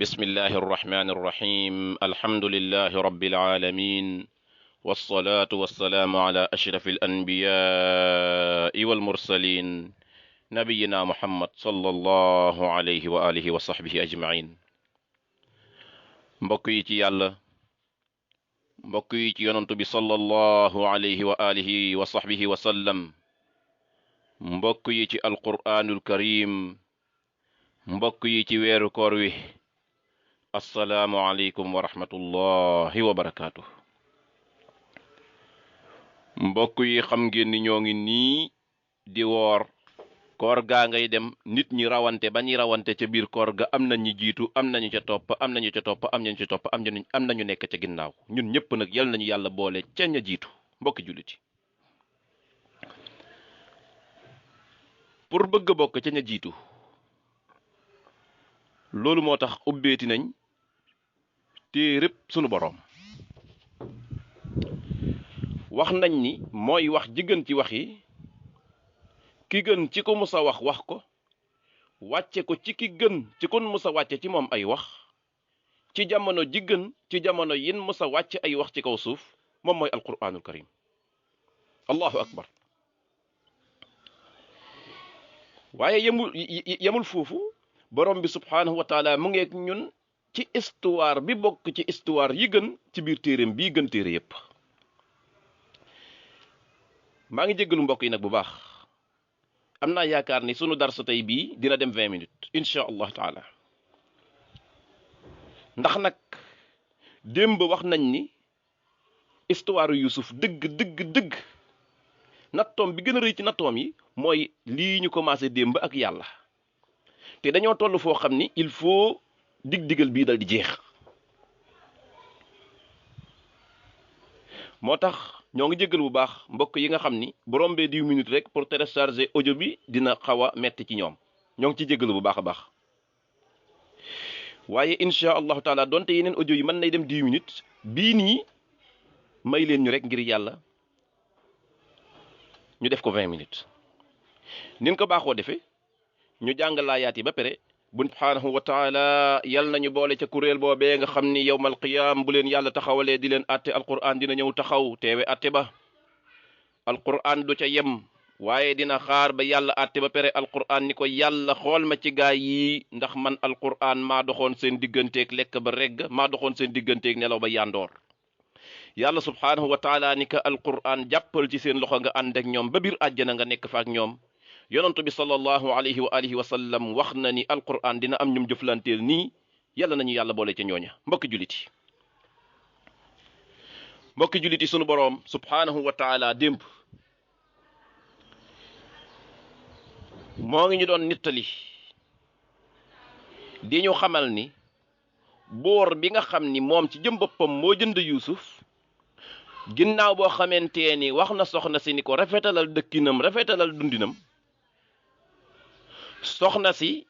بسم الله الرحمن الرحيم الحمد لله رب العالمين والصلاة والسلام على أشرف الأنبياء والمرسلين نبينا محمد صلى الله عليه وآله وصحبه أجمعين mbokk yi ci yàlla mbokk yi ci yonantu bi sallallahu alayhi wa alihi wa sahbihi wa sallam mbokk yi ci alquraanul karim mbokk yi ci weeru koor wi assalaamu aleykum wa rahmatullahi wa barakaatu. mbokk yi xam ngeen ni ñoo ngi nii di woor koor gaa ngay dem nit ñi rawante ba ñi rawante ca biir koor ga am na ñu jiitu am nañu ca topp am nañu ca topp am nañu ca topp am nañu nekk ca ginnaaw ñun ñëpp nag yal nañu yàlla boole ca ña jiitu mbokki julliti pour bëgg a bokk ca ña jiitu loolu moo tax ubbeeti nañ téereb sunu boroom wax nañ ni mooy wax ji gën ci wax yi ki gën ci ko musa wax ko wàcce ko ci ki gën ci kon musa wàcce ci moom ay wax ci jamono ji gën ci jamono yin musa wàcce ay wax ci kaw suuf moom mooy alquraanul karim allahu akbar waaye yemul foofu borom bi subhaanahu wa taala mu ngeek ñun ci histoire bi bokk ci histoire yi gën ci biir téereem bii gën téere yépp maa ngi jéggalu mbokk yi nag bu baax am naa yaakaar ni sunu darsu tey bii dina dem 20 minutes incha allah taala ndax nag démb wax nañ ni histoire Yuusuf dëgg nattoom bi gën a rëy ci nattoom yi mooy lii ñu commencé démb ak yàlla te dañoo toll foo xam ni il faut dig-digal bii dal di jeex moo tax ñoo ngi jéggal bu baax mbokk yi nga xam ni bu rombee 10 minutes rek pour télécharger audio bi dina xaw a metti ci ñoom ñoo ngi ci jéggal bu baax a baax waaye incha allahu taala donte yeneen audio yi mën nay dem 10 minutes bii nii may leen ñu rek ngir yàlla ñu def ko 20 minutes nin ko baaxoo defee ñu jàng laayaat yi ba pare bu subhaanahu wa taala yal nañu boole ca kuréel boobee nga xam ni yawmal qiyaam bu leen yàlla taxawalee di leen atte alquran dina ñëw taxaw teewe atte ba alquran du ca yem waaye dina xaar ba yàlla atte ba pare alquran ni ko yàlla xool ma ci gaay yi ndax man alquran maa doxoon seen digganteeg lekk ba regg maa doxoon seen digganteeg nelaw ba yandoor yàlla subhaanahu wa taala ni ko alquran jàppal ci seen loxo nga ànd ak ñoom ba biir àjjana nga nekk fa ak ñoom yonantu bi sallallahu alayhi wa alihi wa sallam wax na ni alquran dina am ñum jëflanteel nii yàlla nañu yàlla boole ca ñooña mbokki juliti sunu boroom subhaanahu wa taala démb moo ngi ñu doon nittali di ñu xamal ni boor bi nga xam ni moom ci jëm boppam moo jënd Yuusuf ginnaaw boo xamante ni wax na soxna si ni ko rafetalal dëkkinam rafetalal dundinam soxna si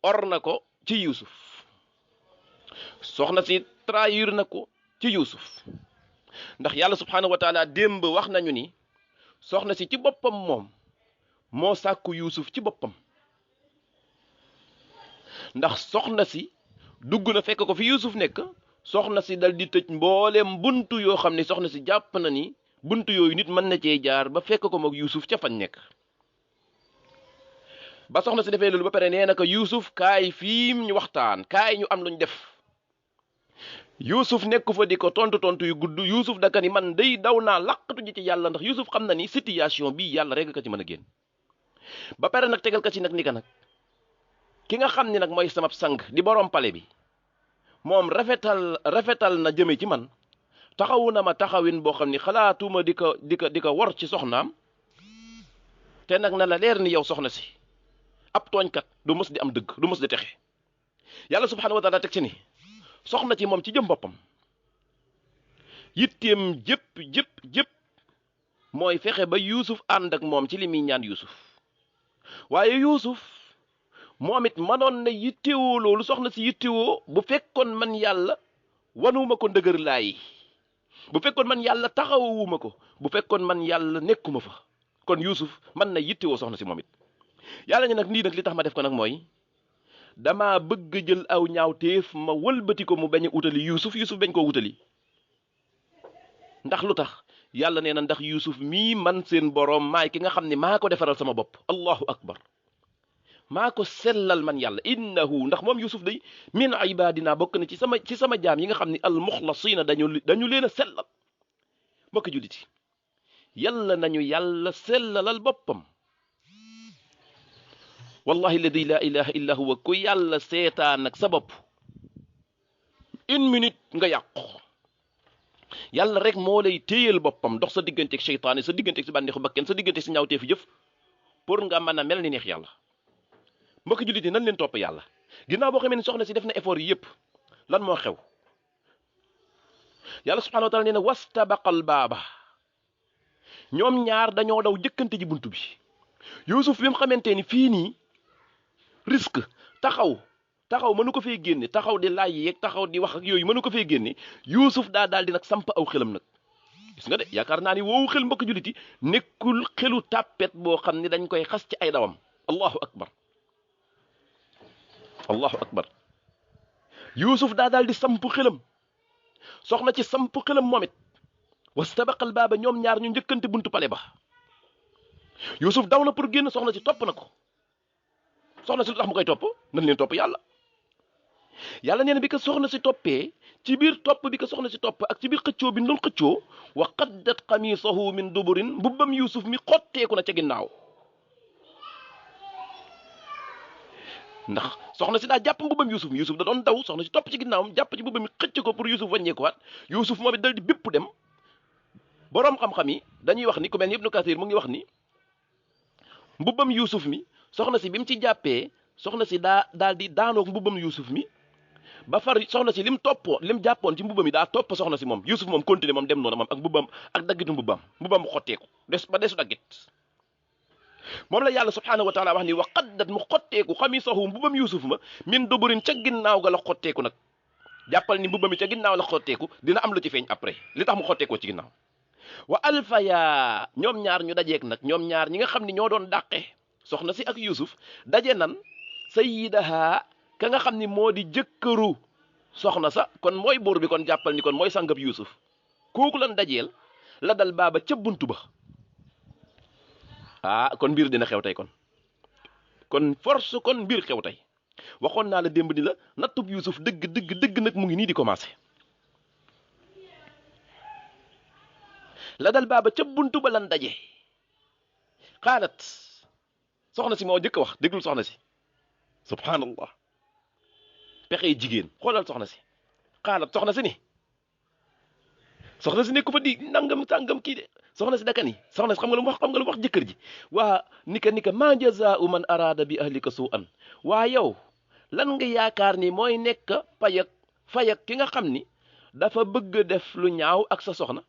or na ko ci Yuusuf soxna si trahir na ko ci Yuusuf ndax yàlla subhaanahu wa taala démb wax nañu ni soxna si ci boppam moom moo sàkku Yuusuf ci boppam ndax soxna si dugg na fekk ko fi Yuusuf nekk soxna si dal di tëj mbooleem buntu yoo xam ne soxna si jàpp na ni buntu yooyu nit mën na cee jaar ba fekk ko moog Yuusuf ca fañ nekk ba soxna si defee loolu ba pare nee na ko Yuusuf kaay fii ñu waxtaan kaay ñu am luñ def Yuusuf nekku fa di ko tontu yu gudd Yuusuf daka ni man day daw naa laqatu ji ci yàlla ndax Yuusuf xam na ni situation bii yàlla rek ka ci mën a génn ba pare nag tegal ka ci nag ni ka nag ki nga xam ni nag mooy sama sang di borom pale bi moom rafetal na jëme ci man taxawu na ma taxawin boo xam ni xalaatuma di ko wor ci soxnaam te nag na la leer ni yow soxna si ab tooñkat du mës di am dëgg du mës di texe yàlla subhaanahu wa taala teg ci ni soxna ci moom ci jëm boppam yitteem jëpp mooy fexe ba Yuusuf ànd ak moom ci li muy ñaan Yuusuf waaye Yuusuf moom it manoon na yittewoo loolu soxna si yittewoo bu fekkoon man yàlla wanuma ko ndëgër laay bu fekkoon man yàlla taxawuma ko bu fekkoon man yàlla nekkuma fa kon Yuusuf man na yittewoo soxna si moom it yàlla ñu nag nii nag li tax ma def ko nag mooy damaa bëgg jël aw ñaawteef ma wëlbati ko mu bañ a utali Yuusuf bañ koo wutali ndax lu tax yàlla nee na ndax Yuusuf mii man seen boroom maay ki nga xam ne maa ko defaral sama bopp allahu akbar maa ko sellal man yàlla innahu ndax moom Yuusuf day min ibadina bokk na ci sama jaam yi nga xam ne al muxlasina dañu leen a sellal mbokk julliti yàlla nañu yàlla sellalal boppam wallahi alladi la ilaha illa huwa ku yàlla seetaan ak sa bopp une minute nga yàqu yàlla rek moo lay téyel boppam dox sa digganteeg seytaane sa digganteeg si bànneexu bakken sa digganteeg si ñaawtee fi jëf pour nga mën a mel ni neex yàlla mbokk jullit yi nan leen topp yàlla ginnaaw boo xamee ne soxna si def na effort yi yëpp lan moo xew yàlla subhanahu wa taala nee na wastabaqal baaba ñoom ñaar dañoo daw jëkkante ji buntu bi Yuusuf bi mu xamante ni fii nii risque taxaw mënu ko fee génne taxaw di laaj yeeg taxaw di wax ak yooyu mënu ko fee génne Yuusuf daal di nag samp aw xelam nag gis nga de yaakaar naa ni woowu xel mbokk jullit yi nekkul xelu tàppet boo xam ne dañ koy xas ci ay dawam allahu akbar allahu akbar Yuusuf daal di samp xelam soxna ci samp xelam moom it wastabaqal baaba ñoom ñaar ñu njëkkante buntu pale ba Yuusuf daw na pour génn soxna si topp na ko soxna si lu tax mu koy topp nañ leen topp yàlla nee na bi ko soxna si toppee ci biir topp bi ko soxna si topp ak ci biir xëccoo bi doon xëccoo wa qaddat qamisahu min duburin mbubbam Yuusuf mi xotteeku na ca ginnaaw ndax soxna si daa jàpp mbubbam Yuusuf da doon daw soxna si topp ci ginnaawam jàpp ci mbubbam mi xëcc ko pour Yuusuf wàññeekuwaat Yuusuf moom it dal di bépp dem boroom xam-xam yi dañuy wax ni ku mel ni Ibnu Kasiir mu ngi wax ni mbubbam Yuusuf mi soxna si bi mu ci jàppee soxna si daal di daanoog mbubbam Yuusuf mi ba far soxna si lim jàppoon ci mbubbam yi daa topp soxna si moom Yuusuf moom continué moom dem noonu moom ak mbubbam ak daggitu mbubbam mu xotteeku desu daggit moom la yàlla subhaanahu wa taala wax ni wa qaddat mu xotteeku xamisahu mbubbam Yuusuf ma min duburin ca ginnaaw ga la xotteeku nag jàppal ni mbubbam mi ca ginnaaw la xotteeku dina am lu ci feeñ après li tax mu xotteekoo ci ginnaaw wa alfaya ñoom ñaar ñu dajeeg nag ñoom ñaar ñi nga xam ne ñoo doon dàqe soxna si ak Yuusuf daje nan sayyidaha ka nga xam ni moo di jëkkëru soxna sa kon mooy buur bi kon jàppal ni kon mooy sangab Yuusuf kooku lan dajeel la dal baaba ca buntu ba kon mbir dina xew tey kon force kon mbir xew tey waxoon naa la démb ni la nattub Yuusuf dëgg nag mu ngi nii di commencé la dal baaba ca buntu ba lan daje xaalat soxna si moo jëkk wax déglul soxna si subhanallah pexey jigéen xoolal soxna si xaalat soxna si nekku fa di nangam tàngam kii de soxna si daka ni soxna si xam nga lu mu wax jëkkër ji waa nika ma jazaa'u man araada bi ahlika su'an waa yow lan nga yaakaar ni mooy nekk fayak ki nga xam ni dafa bëgg def lu ñaaw ak sa soxna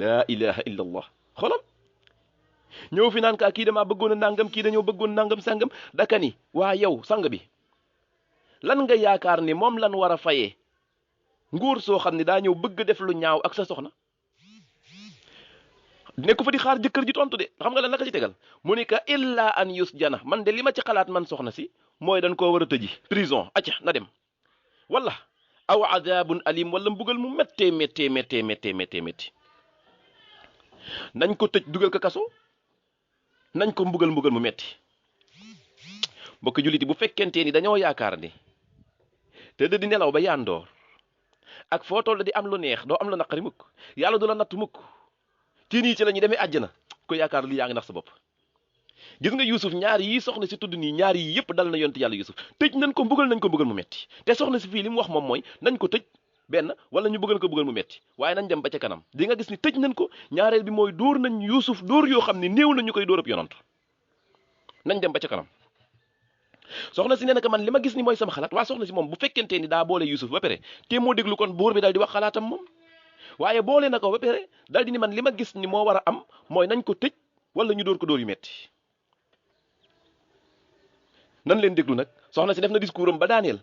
laa ilaha illa allah xoolal ñëw fi naan kaa kii damaa bëggoon a nangam kii dañoo bëggoon nangam sangam daka ni waa yow sang bi lan nga yaakaar ni moom lan war a fayee nguur soo xam ne daa ñëw bëgg def lu ñaaw ak sa soxna nekku fa di xaar jëkkër ji tontu de xam nga lan naka ci tegal mu ni ka illa an yusjana man de li ma ci xalaat man soxna si mooy dañ koo war a tëji prison acca na dem wala aw adabun alim wala mbugal mu méttee nañ ko tëj dugal ko kaso nañ ko mbugal mu metti mbokk jullit yi bu fekkente ni dañoo yaakaar ni te di nelaw ba yandoor ak foo toll di am lu neex doo am lu naqari mukk yàlla du la natt mukk ci nii ci la ñuy demee àjjana ko yaakaar li yaa ngi nax sa bopp gis nga Yuusuf ñaar yii soxna si tudd nii ñaar yii yëpp dal na yonent yàlla Yuusuf tëj nañ ko mbugal mu metti te soxna si fii li mu wax moom mooy nañ ko tëj benn wala ñu bëggal ko bëggal mu metti waaye nañ dem ba ca kanam di nga gis ni tëj nañ ko ñaareel bi mooy dóor nañ Yuusuf dóor yoo xam ne néew na ñu koy dóor ab yonant nañ dem ba ca kanam soxna si nee na ko man li ma gis ni mooy sama xalaat waa soxna si moom bu fekkente ni daa boole Yuusuf ba pare te moo déglu kon buur bi daal di wax xalaatam moom waaye boole na ko ba pare daal di ni man li ma gis ni moo war a am mooy nañ ko tëj wala ñu dóor ko dóor yu metti nan leen déglu nag soxna si def na discours am ba daaneel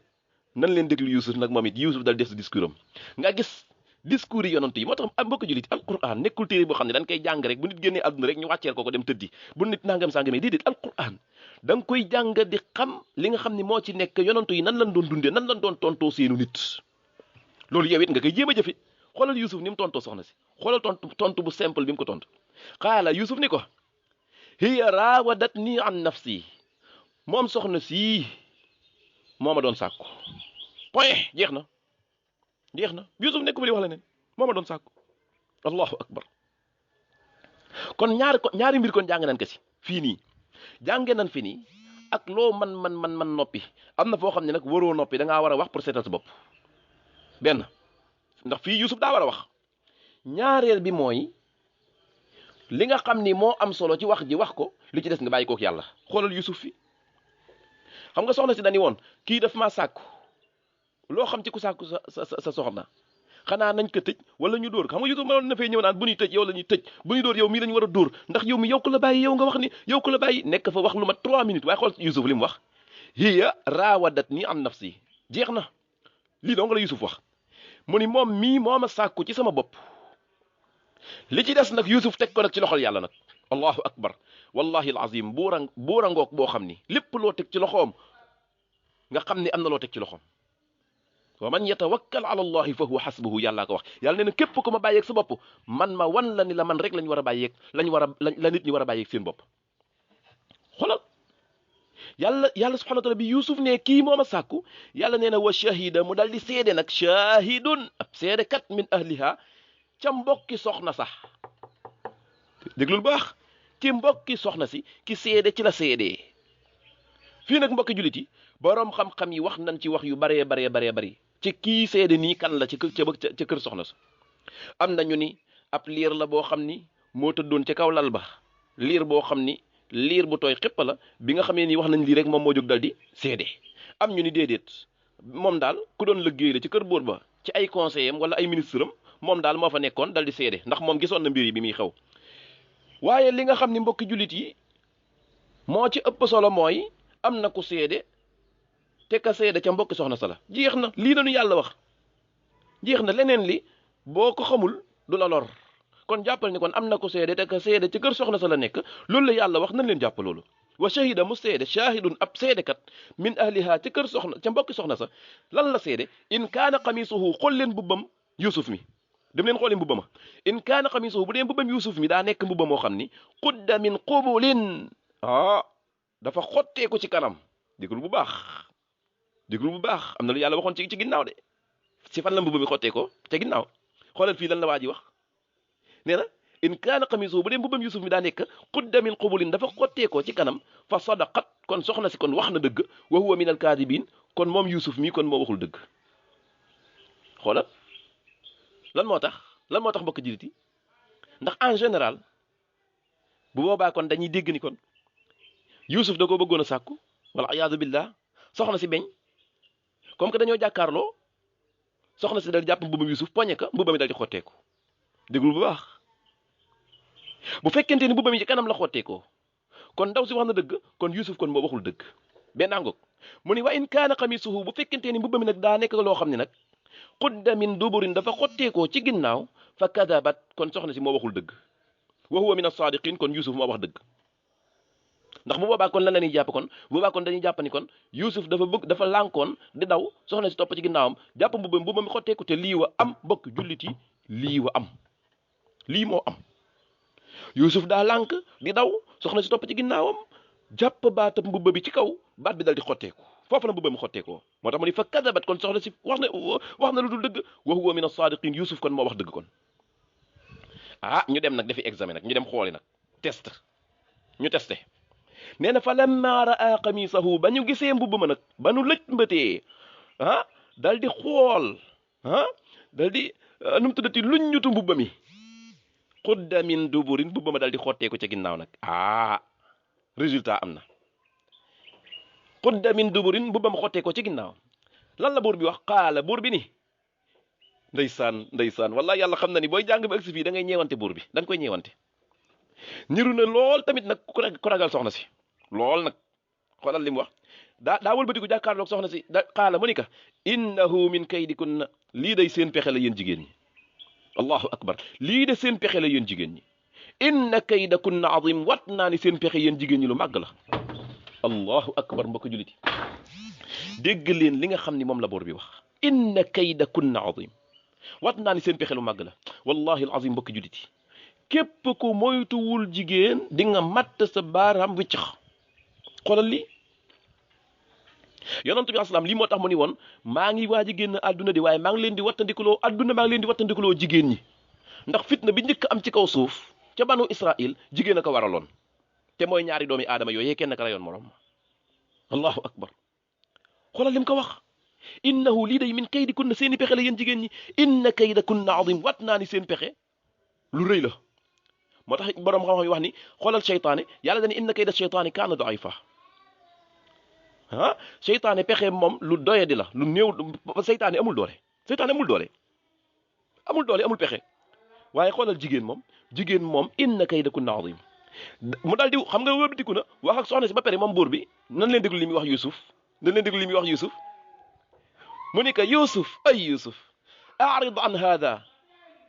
nan leen déglu Yuusuf nag moom it Yuusuf dal def sa discours am nga gis discours yi yonent yi moo tax mbokk jullit alquran nekkul téere boo xam ne dañ koy jàng rek bu nit génnee àdduna rek ñu wàcceel ko dem tëddi bu nit nangam sàngamee déedéet alquran da nga koy jàng di xam li nga xam ni moo ci nekk yonantu yi nan lañ doon dundee nan lañ doon tontoo seenu nit loolu yow it nga koy jéem a jëfe xoolal Yusuf ni mu tontoo soxna si xoolal tontu bu simple bi mu ko tontu qaala Yusuf ni ko hiya raawadatni an nafsi moom soxna si moo ma doon sàkku point jeex na Yusuf nekk fa di wax la neen moo ma doon sàkku allahu akbar kon ñaari mbir kon jàng nañ ko si fii nii jànge nañ fi nii ak loo man noppi am na foo xam ne nag waroo noppi da ngaa war a wax pour seetal sa bopp benn ndax fii Yusuf daa war a wax ñaareel bi mooy li nga xam ni moo am solo ci wax ji wax ko li ci des nga bàyyi kook yàlla xoolal Yusuf fi xam nga soxna si dañu woon kii daf maa sàkku loo xam ci ku sàkku sa soxna xanaa nañ ko tëj wala ñu dóor xam nga Yusuf mënoon na fay ñëw naan bu ñuy tëj yow la ñuy tëj bu ñuy dóor yow mii lañu war a dóor ndax yow mi yow ko la bàyyi yow nga wax ni yow ko la bàyyi nekk fa wax lu mat 3 minutes waaye xool Yusuf li mu wax hiya raawadatni an nafsi jeex na lii dong la Yusuf wax mu ni moom mii moo ma sàkku ci sama bopp li ci des nag Yusuf teg ko nag ci loxol yàlla nag allahu akbar wallahi alazim buura ngoog boo xam ni lépp loo teg ci loxoom nga xam ni am na loo teg ci loxoom wa man yatawakkal ala allahi fa huwa hasbuhu yàllaa ko wax yàlla nee na képp ku ma bàyyeeg sa bopp man ma wan la ni la man rek lañ war a bàyyeeg la nit ñi war a bàyyeeg seen bopp xoolal yàlla subhanahu wa taala bi Yusuf ne kii moo ma sàkku yàlla nee na wa shahida mu dal di seede nag shahidun ab seede kat min ahliha ca mbokki soxna sax déglul baax ci mbokki soxna si ki seede ci la seedee fii nag mbokki jullit yi boroom xam-xam yi wax nañ ci wax yu baree bari ci kii seede nii kan la ci ca kër soxna sa am na ñu ni ab liir la boo xam ni moo tëddoon ca kaw lal ba liir boo xam ni liir bu tooy xépp la bi nga xamee ni wax nañ lii rek moom moo jóg dal di seede am ñu ni déedéet moom daal ku doon liggéey la ci kër buur ba ci ay conseillers am wala ay ministre am moom daal moo fa nekkoon dal di seede ndax moom gisoon na mbir yi bi muy xew waaye li nga xam ni mbokki jullit yi moo ci ëpp solo mooy am na ku seede te ka seede ca mbokki soxna sa la jeex na lii lañu yàlla wax jeex na leneen li boo ko xamul du la lor kon jàppal ni kon am na ko seede te ka seede ci kër soxna sa la nekk loolu la yàlla wax nañ leen jàpp loolu wa shahida mu seede shahidun ab seedekat min ahliha ca kër soxna ca mbokki soxna sa lan la seede in kaana xamisuhu xool leen mbubbam Yusuf mi dem leen xooli mbubba ma in kaana xamisuhu bu dee mbubbam Yusuf mi daa nekk mbubba moo xam ni qudda min qubulin dafa xottee ko ci kanam déglu bu baax am na lu yàlla waxoon ci ginnaaw de si fan la mbubba mi xottee ko ca ginnaaw xoolal fii lan la waa ji wax nee na in kaana xamisuhu bu dee mbubbam Yusuf mi daa nekk qudda min qubulin dafa xottee ko ci kanam fa sadaqat kon soxna si kon wax na dëgg wa huwa min alkaadibin kon moom Yusuf mi kon moo waxul dëgg xoolal lan moo tax mbokk jullit yi ndax en général bu boobaa kon dañuy dégg ni kon Yusuf da koo bëggoon a sàkku wala ayaadu billah soxna si beñ comme que dañoo jàkkaarloo soxna si dal jàpp mbubam Yusuf poñe ka mbubam mi dal di xotteeku déggul bu baax bu fekkente ni mbubam yi ci kanam la xotteekoo kon ndaw si wax na dëgg kon Yusuf kon moo waxul dëgg benn angoog mu ni wa in kaana xamisuhu bu fekkente ni mbubam mi nag daa nekk loo xam ne nag qudda min duburin dafa xotteekoo ci ginnaaw fa kadabat kon soxna si moo waxul dëgg wa huwa min as-saadiqin kon Yusuf moo wax dëgg ndax bu boobaa kon lan la ñuy jàpp kon bu boobaa kon dañuy jàpp ni kon Yusuf dafa lànkoon di daw soxna si topp ci ginnaawam jàpp mbubam mi xotteeku te lii wa am mbokk jullit yi lii moo am Yusuf daa lànk di daw soxna si topp ci ginnaawam jàpp baatab mbubba bi ci kaw baat bi dal di xotteeku foofu la mbubba mi xotteekoo moo tax mu ni fa kadabat kon soxna si wax na lu dul dëgg wa huwa min as-saadiqin Yusuf kon moo wax dëgg kon ñu dem nag defi examen nag ñu dem xooli nag ñu testé nee na fa lamma raa qamisahu ba ñu gisee mbubb ma nag ba nu lëj mbëtee dal di xool dal di nu mu tuddati luñ ñutu mbubba mi qudda min duburin mbubba ma dal di xotteeku ca ginnaaw nag résultat am na qudda min duburin mbubba ma xotteeku ci ginnaaw lan la buur bi wax qaala buur bi ni ndeysaan wallahi yàlla xam na ni booy jàng ba agsi fii da ngay ñeewante buur bi da nga koy ñeewante niru na lool tamit nag ku ragal soxna si lool nag xoolal li mu wax daa wëlbatiku jàkkaarloog soxna si qaala mu ni ka innahu min kaydikunna lii day seen pexe la yéen jigéen ñi allahu akbar lii de seen pexe la yéen jigéen ñi inna kaydakunna azim wat naa ni seen pexe yéen jigéen ñi lu màgg la allahu akbar mbokk juliti dégg leen li nga xam ni moom la boor bi wax inna kayda kunna azim wat naa ni seen pexe lu màgg la wallahi alazim mbokk juliti képp ku moytuwul jigéen di nga matt sa baaraam wiccax xoolal li yonent bi asalaam lii moo tax mu ni woon maa ngi waaj a génn àdduna di waaye maa ngi leen di wattandikuloo àdduna maa ngi leen di wattandikuloo jigéen ñi ndax fitna bi njëkk am ci kaw suuf ca banu Israil jigéen a ko waraloon te mooy ñaari doomi aadama yooyu kenn ka rayoon morom allahu akbar xoolal lim ko wax innahu lii day min kaydi kunna seeni pexe la yéen jigéen ñi inna kayda kunna azim wat naa ni seen pexe lu rëy la moo tax borom xam-xam yi wax ni xoolal seytaane yàlla dani inna kayda seytaane kaana daifa ah seytaane pexe moom lu doyadi la lu néew seytaane amul doole seytaane amul doole amul pexe waaye xoolal jigéen moom inna kayda kunna azim mu daal di xam nga wëbatiku na wax ak soxna si ba pare moom buur bi nan leen déglu li muy wax Yuusuf mu ni ko Yuusuf ay Yuusuf a'rid an hada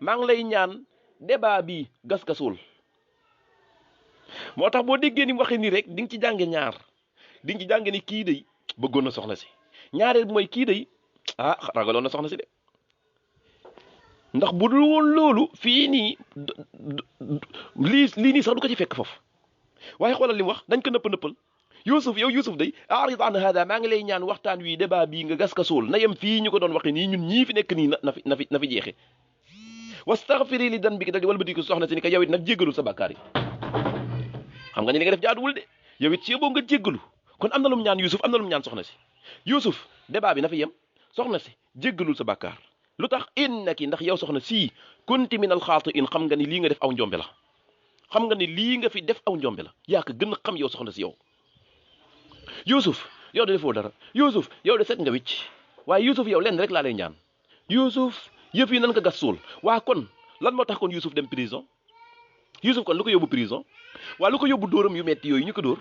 maa ngi lay ñaan débat bi gas ka suul moo tax boo déggee ni mu waxee nii rek di nga ci jànge ñaar di nga ci jànge ni kii day bëggoon na soxna si ñaareel mooy kii day ragaloon na soxna si de ndax bu dul woon loolu fii nii lii nii sax du ko ci fekk foofu waaye xoolal li mu wax dañ ko nëppal Yuusuf day a'rid an hada maa ngi lay ñaan waxtaan wi débat bii nga gas ka suul na yem fii ñu ko doon waxee nii ñun ñii fi nekk nii na fi jeexe wastaghfiri li danbiki dal di walbati ko soxna si ni ko yow it nag jéggalul sa bàkkaar yi xam nga ni li nga def jaaduwul de yow it si yóbboo nga jéggalu kon am na lu mu ñaan Yuusuf am na lu mu ñaan soxna si Yuusuf débat bi na fi yem soxna si jéggalul sa bàkkaar lu tax innaki ndax yow soxna sii kunti min alxaatiin xam nga ni lii nga def aw njombe la xam nga ni lii nga fi def aw njombe la yaa ko gën a xam yow soxna si yow Yuusuf yow de defoo dara Yuusuf yow de set nga wicc waaye Yuusuf yow lenn rek laa lay ñaan Yuusuf yëf yi nan ko gas suul waa kon lan moo tax kon Yuusuf dem prison Yuusuf kon lu ko yóbbu prison waa lu ko yóbbu dóoram yu metti yooyu ñu ko dóor